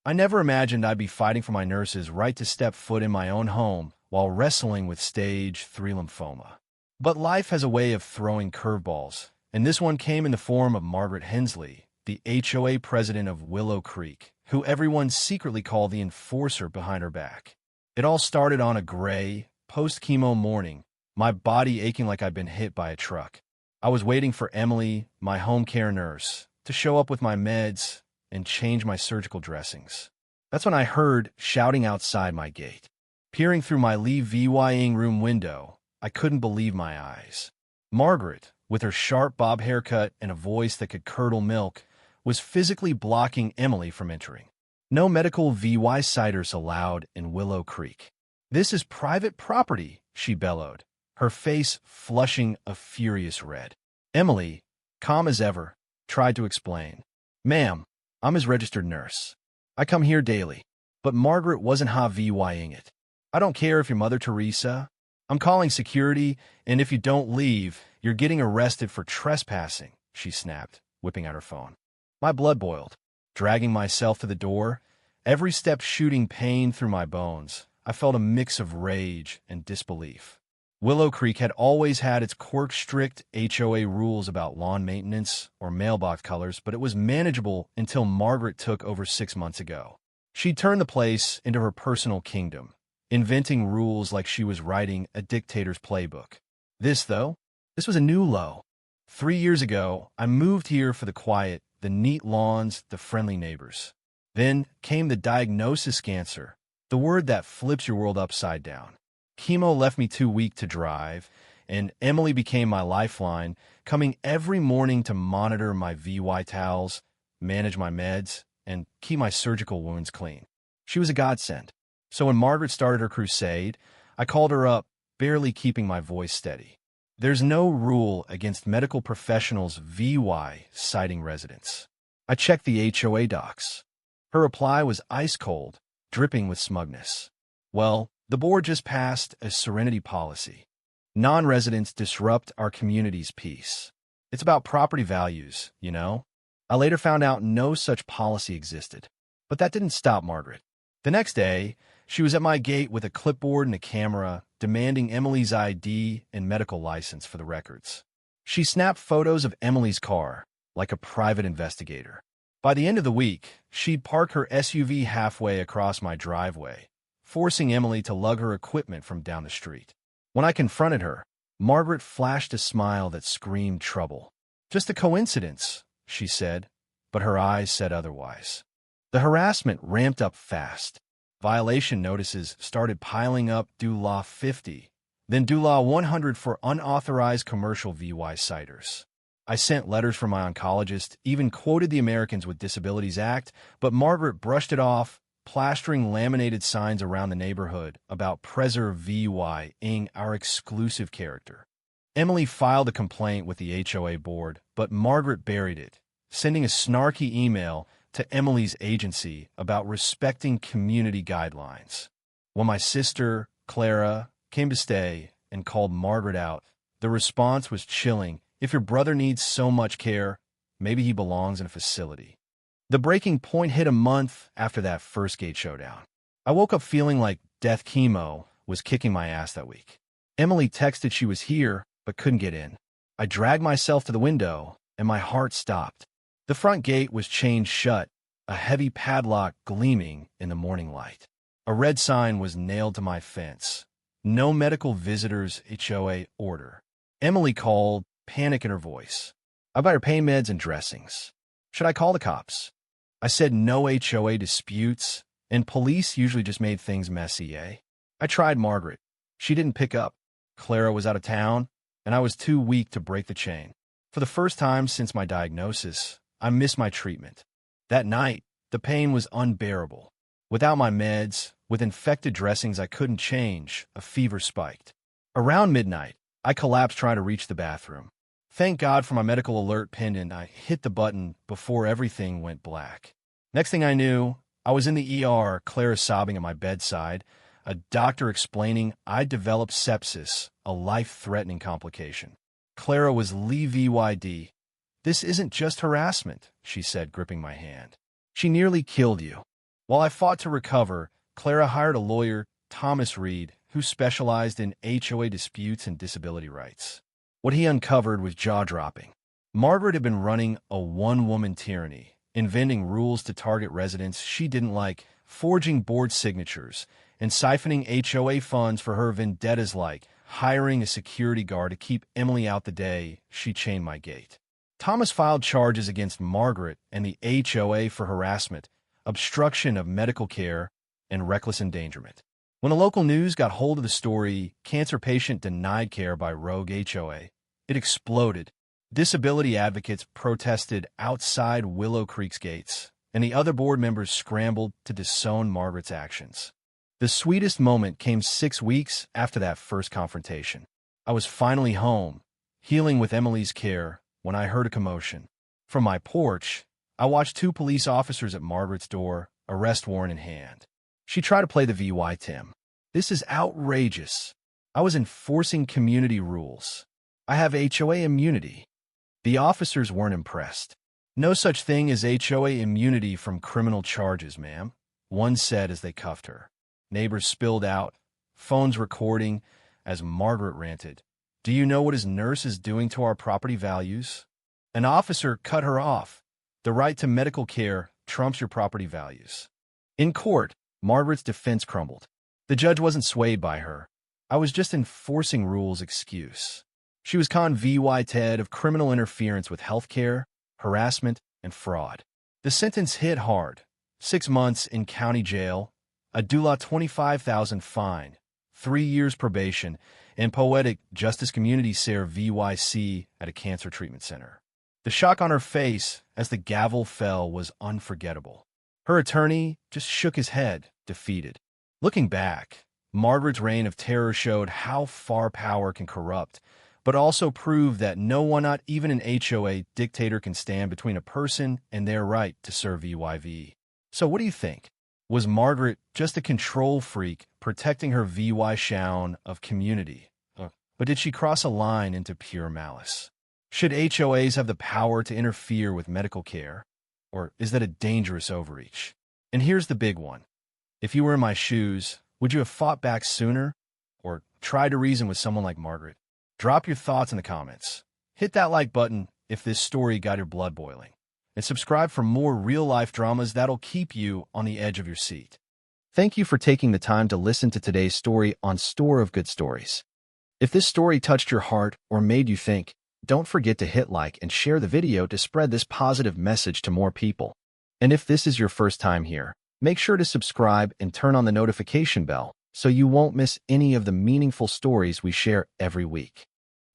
I never imagined I'd be fighting for my nurse's right to step foot in my own home while wrestling with stage 3 lymphoma. But life has a way of throwing curveballs, and this one came in the form of Margaret Hensley, the HOA president of Willow Creek, who everyone secretly called the enforcer behind her back. It all started on a gray, post-chemo morning, my body aching like I'd been hit by a truck. I was waiting for Emily, my home care nurse, to show up with my meds and change my surgical dressings. That's when I heard shouting outside my gate. Peering through my leave-vying room window, I couldn't believe my eyes. Margaret, with her sharp bob haircut and a voice that could curdle milk, was physically blocking Emily from entering. No medical VY-siders allowed in Willow Creek. This is private property, she bellowed, her face flushing a furious red. Emily, calm as ever, tried to explain. Ma'am, I'm his registered nurse. I come here daily. But Margaret wasn't VYing it. I don't care if you're Mother Teresa. I'm calling security, and if you don't leave, you're getting arrested for trespassing, she snapped, whipping out her phone. My blood boiled. Dragging myself to the door, every step shooting pain through my bones, I felt a mix of rage and disbelief. Willow Creek had always had its quirk-strict HOA rules about lawn maintenance or mailbox colors, but it was manageable until Margaret took over 6 months ago. She turned the place into her personal kingdom, inventing rules like she was writing a dictator's playbook. This was a new low. 3 years ago, I moved here for the quiet, the neat lawns, the friendly neighbors. Then came the diagnosis cancer, the word that flips your world upside down. Chemo left me too weak to drive, and Emily became my lifeline, coming every morning to monitor my VY towels, manage my meds, and keep my surgical wounds clean. She was a godsend. So when Margaret started her crusade, I called her up, barely keeping my voice steady. There's no rule against medical professionals VY citing residents. I checked the HOA docs. Her reply was ice cold, dripping with smugness. Well, the board just passed a serenity policy. Non-residents disrupt our community's peace. It's about property values, you know? I later found out no such policy existed. But that didn't stop Margaret. The next day, she was at my gate with a clipboard and a camera, demanding Emily's ID and medical license for the records. She snapped photos of Emily's car, like a private investigator. By the end of the week, she'd park her SUV halfway across my driveway, forcing Emily to lug her equipment from down the street. When I confronted her, Margaret flashed a smile that screamed trouble. Just a coincidence, she said, but her eyes said otherwise. The harassment ramped up fast. Violation notices started piling up due Law 50, then due Law 100 for unauthorized commercial VY citers. I sent letters from my oncologist, even quoted the Americans with Disabilities Act, but Margaret brushed it off, plastering laminated signs around the neighborhood about Preserve VY-ing our exclusive character. Emily filed a complaint with the HOA board, but Margaret buried it, sending a snarky email to Emily's agency about respecting community guidelines. When my sister, Clara, came to stay and called Margaret out, the response was chilling. If your brother needs so much care, maybe he belongs in a facility. The breaking point hit a month after that first gate showdown. I woke up feeling like death chemo was kicking my ass that week. Emily texted she was here, but couldn't get in. I dragged myself to the window, and my heart stopped. The front gate was chained shut, a heavy padlock gleaming in the morning light. A red sign was nailed to my fence. No medical visitors HOA order. Emily called, panic in her voice. I buy her pain meds and dressings. Should I call the cops? I said no HOA disputes, and police usually just made things messy, eh? I tried Margaret. She didn't pick up. Clara was out of town, and I was too weak to break the chain. For the first time since my diagnosis, I missed my treatment. That night, the pain was unbearable. Without my meds, with infected dressings I couldn't change, a fever spiked. Around midnight, I collapsed trying to reach the bathroom. Thank God for my medical alert pendant. I hit the button before everything went black. Next thing I knew, I was in the ER, Clara sobbing at my bedside, a doctor explaining I'd developed sepsis, a life-threatening complication. Clara was VYD. This isn't just harassment, she said, gripping my hand. She nearly killed you. While I fought to recover, Clara hired a lawyer, Thomas Reed, who specialized in HOA disputes and disability rights. What he uncovered was jaw-dropping. Margaret had been running a one-woman tyranny, inventing rules to target residents she didn't like, forging board signatures, and siphoning HOA funds for her vendettas like hiring a security guard to keep Emily out the day she chained my gate. Thomas filed charges against Margaret and the HOA for harassment, obstruction of medical care, and reckless endangerment. When a local news got hold of the story, cancer patient denied care by rogue HOA, it exploded. Disability advocates protested outside Willow Creek's gates, and the other board members scrambled to disown Margaret's actions. The sweetest moment came 6 weeks after that first confrontation. I was finally home, healing with Emily's care, when I heard a commotion. From my porch, I watched 2 police officers at Margaret's door, arrest warrant in hand. She tried to play the VY Tim. This is outrageous. I was enforcing community rules. I have HOA immunity. The officers weren't impressed. No such thing as HOA immunity from criminal charges, ma'am, one said as they cuffed her. Neighbors spilled out, phones recording, as Margaret ranted. Do you know what his nurse is doing to our property values? An officer cut her off. The right to medical care trumps your property values. In court, Margaret's defense crumbled. The judge wasn't swayed by her. I was just enforcing rules excuse. She was convicted of criminal interference with health care, harassment, and fraud. The sentence hit hard. 6 months in county jail, a $25,000 fine, 3 years probation, and poetic Justice Community Care VYC at a cancer treatment center. The shock on her face as the gavel fell was unforgettable. Her attorney just shook his head, defeated. Looking back, Margaret's reign of terror showed how far power can corrupt, but also proved that no one, not even an HOA dictator, can stand between a person and their right to serve VYV. So what do you think? Was Margaret just a control freak protecting her VY shown of community? But did she cross a line into pure malice? Should HOAs have the power to interfere with medical care? Or is that a dangerous overreach? And here's the big one. If you were in my shoes, would you have fought back sooner? Or tried to reason with someone like Margaret? Drop your thoughts in the comments. Hit that like button if this story got your blood boiling. And subscribe for more real-life dramas that'll keep you on the edge of your seat. Thank you for taking the time to listen to today's story on Store of Good Stories. If this story touched your heart or made you think, don't forget to hit like and share the video to spread this positive message to more people. And if this is your first time here, make sure to subscribe and turn on the notification bell so you won't miss any of the meaningful stories we share every week.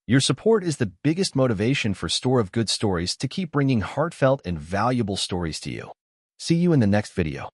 Your support is the biggest motivation for Store of Good Stories to keep bringing heartfelt and valuable stories to you. See you in the next video.